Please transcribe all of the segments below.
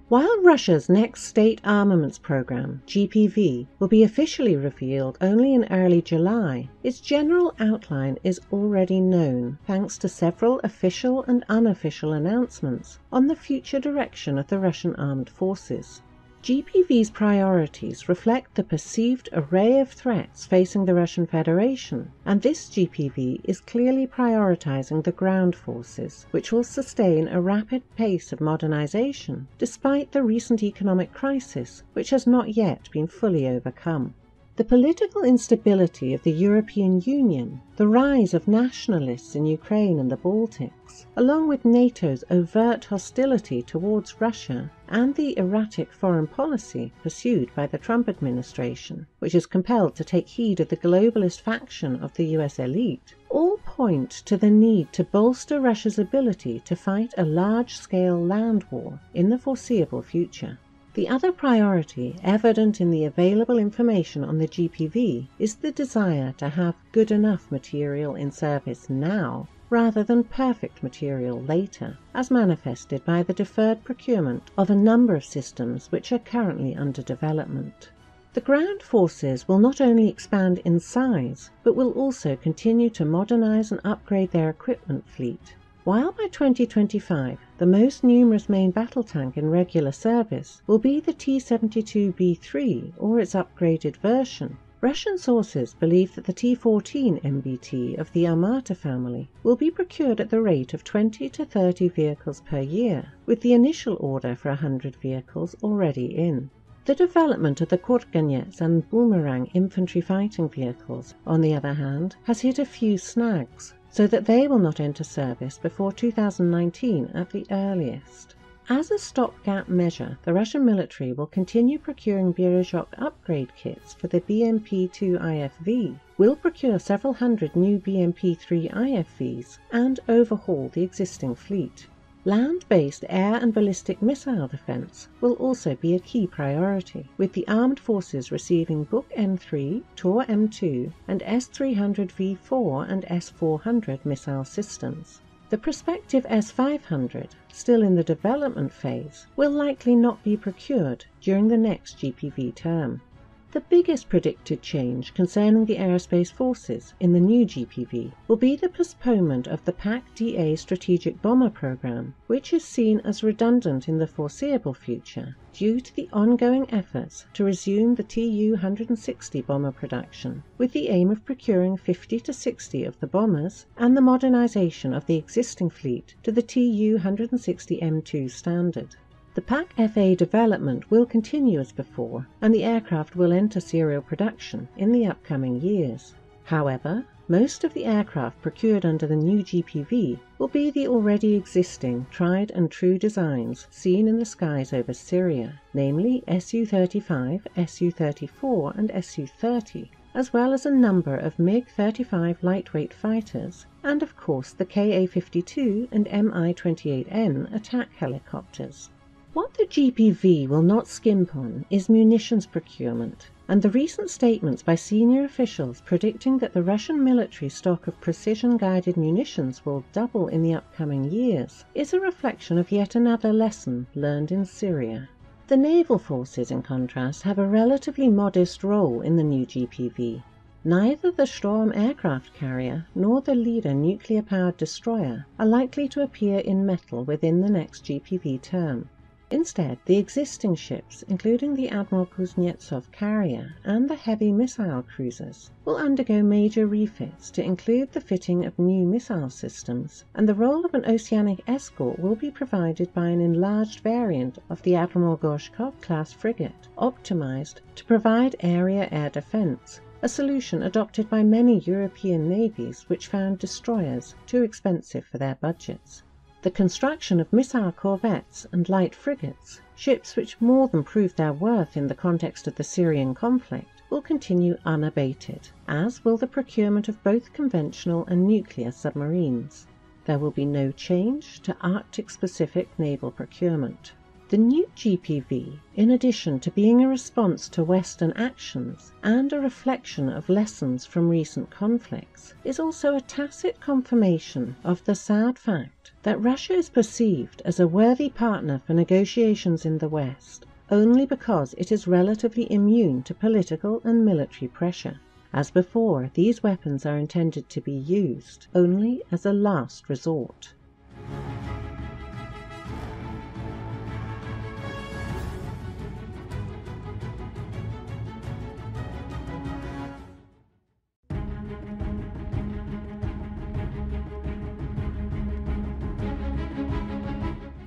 While Russia's next state armaments program, GPV, will be officially revealed only in early July, its general outline is already known thanks to several official and unofficial announcements on the future direction of the Russian armed forces. GPV's priorities reflect the perceived array of threats facing the Russian Federation, and this GPV is clearly prioritizing the ground forces, which will sustain a rapid pace of modernization despite the recent economic crisis, which has not yet been fully overcome. The political instability of the European Union, the rise of nationalists in Ukraine and the Baltics, along with NATO's overt hostility towards Russia and the erratic foreign policy pursued by the Trump administration, which is compelled to take heed of the globalist faction of the US elite, all point to the need to bolster Russia's ability to fight a large-scale land war in the foreseeable future. The other priority evident in the available information on the GPV is the desire to have good enough material in service now rather than perfect material later, as manifested by the deferred procurement of a number of systems which are currently under development. The ground forces will not only expand in size, but will also continue to modernize and upgrade their equipment fleet. While by 2025 the most numerous main battle tank in regular service will be the T-72B3 or its upgraded version, Russian sources believe that the T-14 MBT of the Armata family will be procured at the rate of 20 to 30 vehicles per year, with the initial order for 100 vehicles already in. The development of the Kurganets and Boomerang infantry fighting vehicles, on the other hand, has hit a few snags, so that they will not enter service before 2019 at the earliest. As a stopgap measure, the Russian military will continue procuring Berezhok upgrade kits for the BMP-2 IFV, will procure several hundred new BMP-3 IFVs, and overhaul the existing fleet. Land-based air and ballistic missile defense will also be a key priority, with the armed forces receiving Buk M3, Tor M2, and S-300V4 and S-400 missile systems. The prospective S-500, still in the development phase, will likely not be procured during the next GPV term. The biggest predicted change concerning the aerospace forces in the new GPV will be the postponement of the PAC-DA strategic bomber program, which is seen as redundant in the foreseeable future due to the ongoing efforts to resume the Tu-160 bomber production, with the aim of procuring 50 to 60 of the bombers and the modernization of the existing fleet to the Tu-160 M2 standard. The PAC-FA development will continue as before, and the aircraft will enter serial production in the upcoming years. However, most of the aircraft procured under the new GPV will be the already existing tried and true designs seen in the skies over Syria, namely Su-35, Su-34 and Su-30, as well as a number of MiG-35 lightweight fighters, and of course the Ka-52 and Mi-28N attack helicopters. What the GPV will not skimp on is munitions procurement, and the recent statements by senior officials predicting that the Russian military stock of precision-guided munitions will double in the upcoming years is a reflection of yet another lesson learned in Syria. The naval forces, in contrast, have a relatively modest role in the new GPV. Neither the Storm aircraft carrier nor the Leader nuclear-powered destroyer are likely to appear in metal within the next GPV term. Instead, the existing ships, including the Admiral Kuznetsov carrier and the heavy missile cruisers, will undergo major refits to include the fitting of new missile systems, and the role of an oceanic escort will be provided by an enlarged variant of the Admiral Gorshkov-class frigate, optimized to provide area air defense, a solution adopted by many European navies which found destroyers too expensive for their budgets. The construction of missile corvettes and light frigates, ships which more than proved their worth in the context of the Syrian conflict, will continue unabated, as will the procurement of both conventional and nuclear submarines. There will be no change to Arctic-specific naval procurement. The new GPV, in addition to being a response to Western actions and a reflection of lessons from recent conflicts, is also a tacit confirmation of the sad fact that Russia is perceived as a worthy partner for negotiations in the West only because it is relatively immune to political and military pressure. As before, these weapons are intended to be used only as a last resort.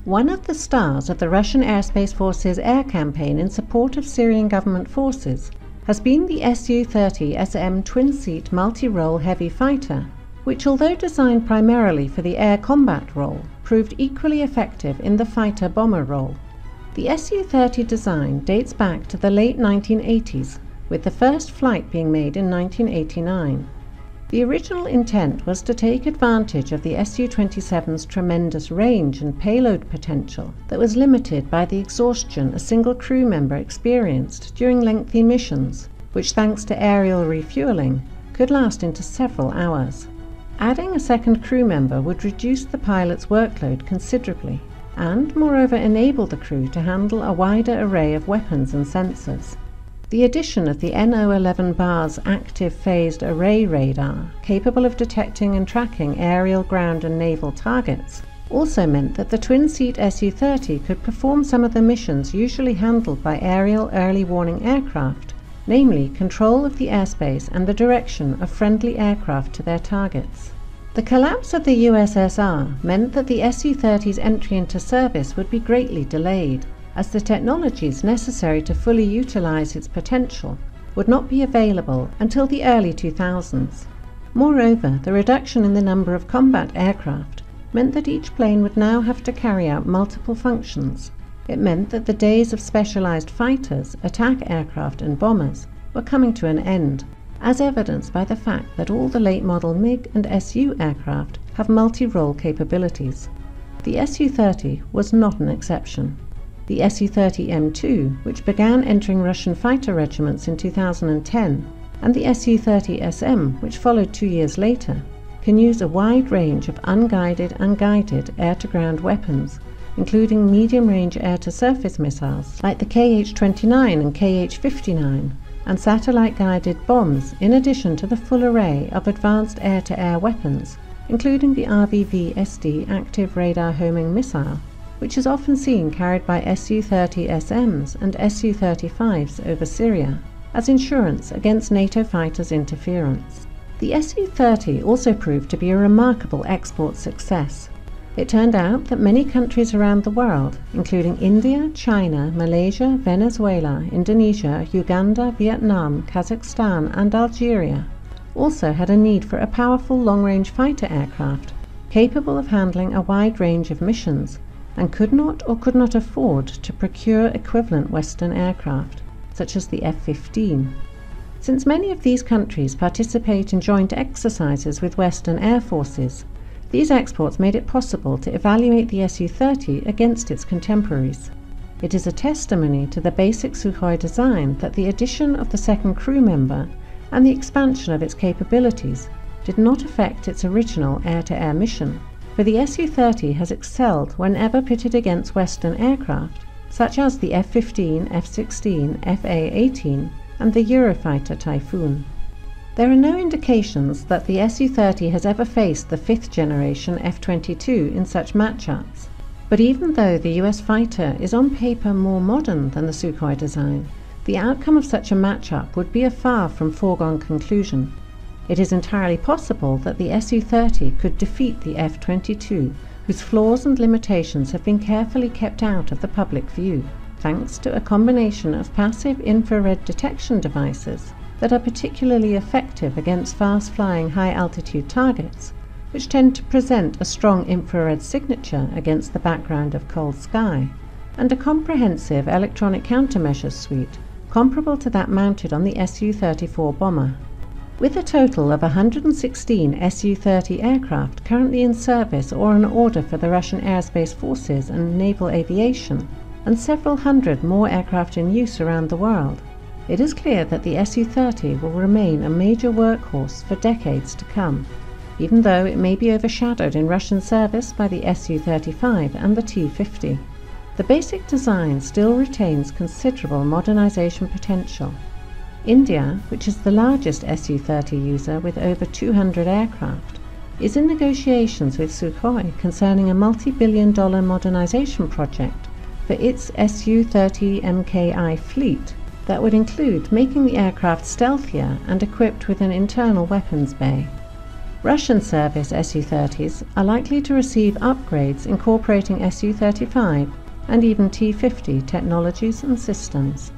One of the stars of the Russian Airspace Forces air campaign in support of Syrian government forces has been the Su-30SM twin-seat multi-role heavy fighter, which, although designed primarily for the air combat role, proved equally effective in the fighter-bomber role. The Su-30 design dates back to the late 1980s, with the first flight being made in 1989. The original intent was to take advantage of the Su-27's tremendous range and payload potential that was limited by the exhaustion a single crew member experienced during lengthy missions, which, thanks to aerial refueling, could last into several hours. Adding a second crew member would reduce the pilot's workload considerably and, moreover, enable the crew to handle a wider array of weapons and sensors. The addition of the NO-11 bar's active phased array radar, capable of detecting and tracking aerial, ground and naval targets, also meant that the twin-seat Su-30 could perform some of the missions usually handled by aerial early warning aircraft, namely control of the airspace and the direction of friendly aircraft to their targets. The collapse of the USSR meant that the Su-30's entry into service would be greatly delayed, as the technologies necessary to fully utilize its potential would not be available until the early 2000s. Moreover, the reduction in the number of combat aircraft meant that each plane would now have to carry out multiple functions. It meant that the days of specialized fighters, attack aircraft and bombers were coming to an end, as evidenced by the fact that all the late-model MiG and Su aircraft have multi-role capabilities. The Su-30 was not an exception. The Su-30M2, which began entering Russian fighter regiments in 2010, and the Su-30SM, which followed 2 years later, can use a wide range of unguided and guided air-to-ground weapons, including medium-range air-to-surface missiles like the Kh-29 and Kh-59, and satellite-guided bombs, in addition to the full array of advanced air-to-air weapons, including the RVV-SD active radar homing missile, which is often seen carried by Su-30SMs and Su-35s over Syria, as insurance against NATO fighters' interference. The Su-30 also proved to be a remarkable export success. It turned out that many countries around the world, including India, China, Malaysia, Venezuela, Indonesia, Uganda, Vietnam, Kazakhstan and Algeria, also had a need for a powerful long-range fighter aircraft capable of handling a wide range of missions, and could not afford to procure equivalent Western aircraft, such as the F-15. Since many of these countries participate in joint exercises with Western air forces, these exports made it possible to evaluate the Su-30 against its contemporaries. It is a testimony to the basic Sukhoi design that the addition of the second crew member and the expansion of its capabilities did not affect its original air-to-air mission, for the Su-30 has excelled whenever pitted against Western aircraft, such as the F-15, F-16, Fa-18 and the Eurofighter Typhoon. There are no indications that the Su-30 has ever faced the fifth-generation F-22 in such matchups, but even though the US fighter is on paper more modern than the Sukhoi design, the outcome of such a matchup would be a far from foregone conclusion. It is entirely possible that the Su-30 could defeat the F-22, whose flaws and limitations have been carefully kept out of the public view, thanks to a combination of passive infrared detection devices that are particularly effective against fast-flying high-altitude targets, which tend to present a strong infrared signature against the background of cold sky, and a comprehensive electronic countermeasures suite comparable to that mounted on the Su-34 bomber. With a total of 116 Su-30 aircraft currently in service or on order for the Russian Airspace Forces and naval aviation, and several hundred more aircraft in use around the world, it is clear that the Su-30 will remain a major workhorse for decades to come, even though it may be overshadowed in Russian service by the Su-35 and the T-50. The basic design still retains considerable modernization potential. India, which is the largest Su-30 user with over 200 aircraft, is in negotiations with Sukhoi concerning a multi-billion-dollar modernization project for its Su-30 MKI fleet that would include making the aircraft stealthier and equipped with an internal weapons bay. Russian service Su-30s are likely to receive upgrades incorporating Su-35 and even T-50 technologies and systems.